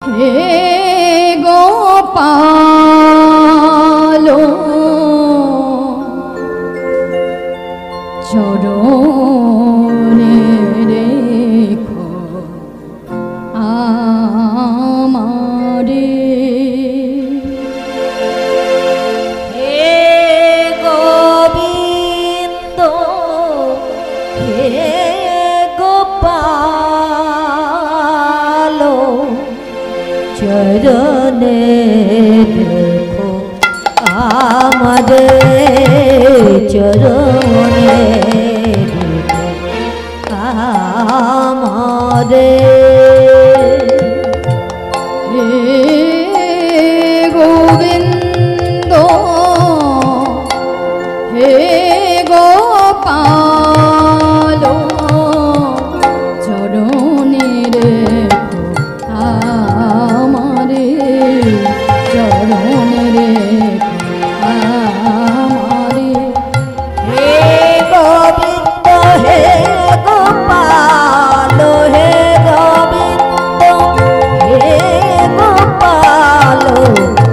হে গোপাল চরণে রেখো আমারে। হে গোবিন্দ হে গোপাল চরণে রেখো আমারে, চরণে রেখো আমারে। হে গোবিন্দ হে গোপাল চরণে রেখো আমারে, চরণে রেখো আমারে। হে গোবিন্দ হে গোপাল হে গোবিন্দ হে গোপাল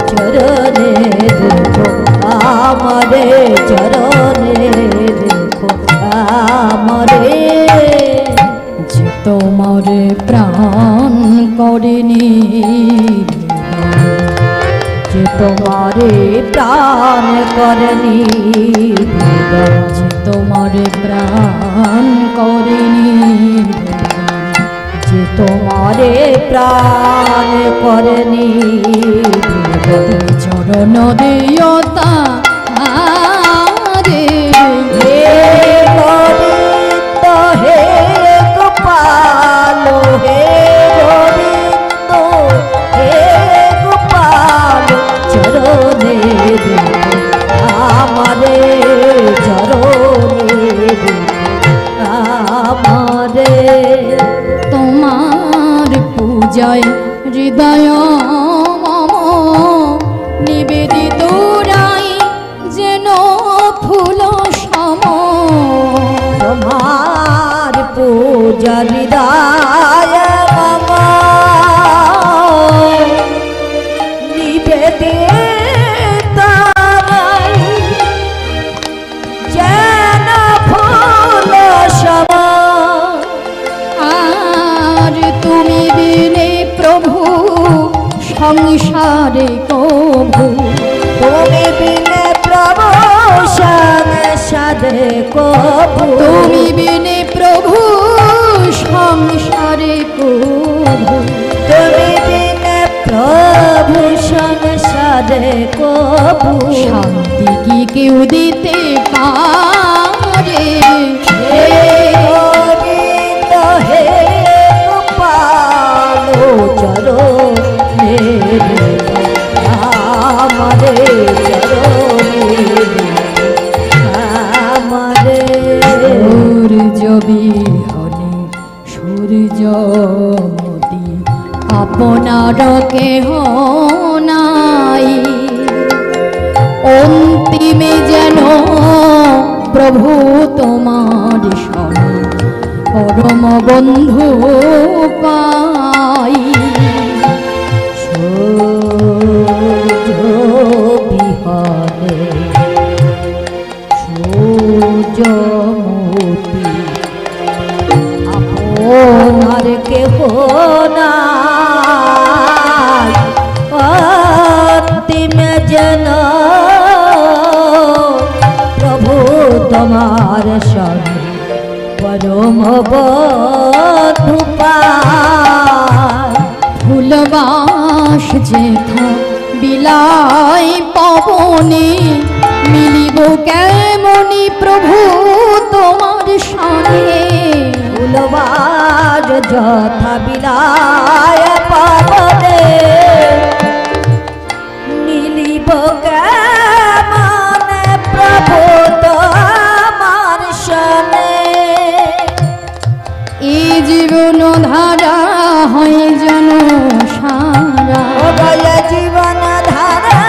চরণে রেখো আমারে, চরণে রেখো আমারে। যে তোমারে প্রাণ করেনি, যে তোমারে প্রাণ করনি, যে তোমারে প্রাণ করেনি, যে তোমারে প্রাণ করনি, চরণ দিও তারে। হে গোবিন্দ হে গোপাল হে গোবিন্দ হে গোপাল চরণে রেখো আমারে, চরণে রেখো আমারে। তোমার পূজায় হৃদয় মম নিবেদিত রাই যেন ফুল সম। তোমার পূজা হৃদয় মম নিবেদিত যেন ফুল সম। আর তুমি বিনে প্রভু সংসারে কভু, তুমি বিনে প্রভু সংসারে কভু, তুমি বিনে প্রভু সংসারে কভু, তুমি বিনে প্রভু সংসারে কভু। শান্তি কি কেউ দিতে পারে? হে গোবিন্দ হে গোপাল চরণে রেখো আমারে, চরণে রেখো আমারে। সূর্য বিহনে সূর্যমতি আপনার কেহ নাই, অন্তিমে যেন প্রভু তোমার স্বামী পরম বন্ধু পাই। সূর্য বিহনে সূর্যমতি আপনার কেহ নাই, অন্তিমে যেন প্রভু তোমার স্বামী পরম বন্ধু পায়। ফুলবাস যেথা বিলাই পবনে, মিলিব কেমনি প্রভু তোমার সনে। ফুলবাস যথা বিলায় পবনে, মিলিব কেমনে প্রভু তোমার সনে। এই জীবন ধারা হয় জন সারা, জীবন ধারা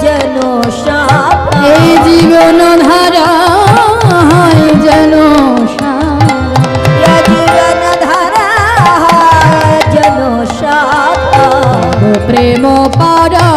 যেন সারা, এই জীবন ধারা হয় যেন সারা। জীবন ধারা যেন প্রেম পারা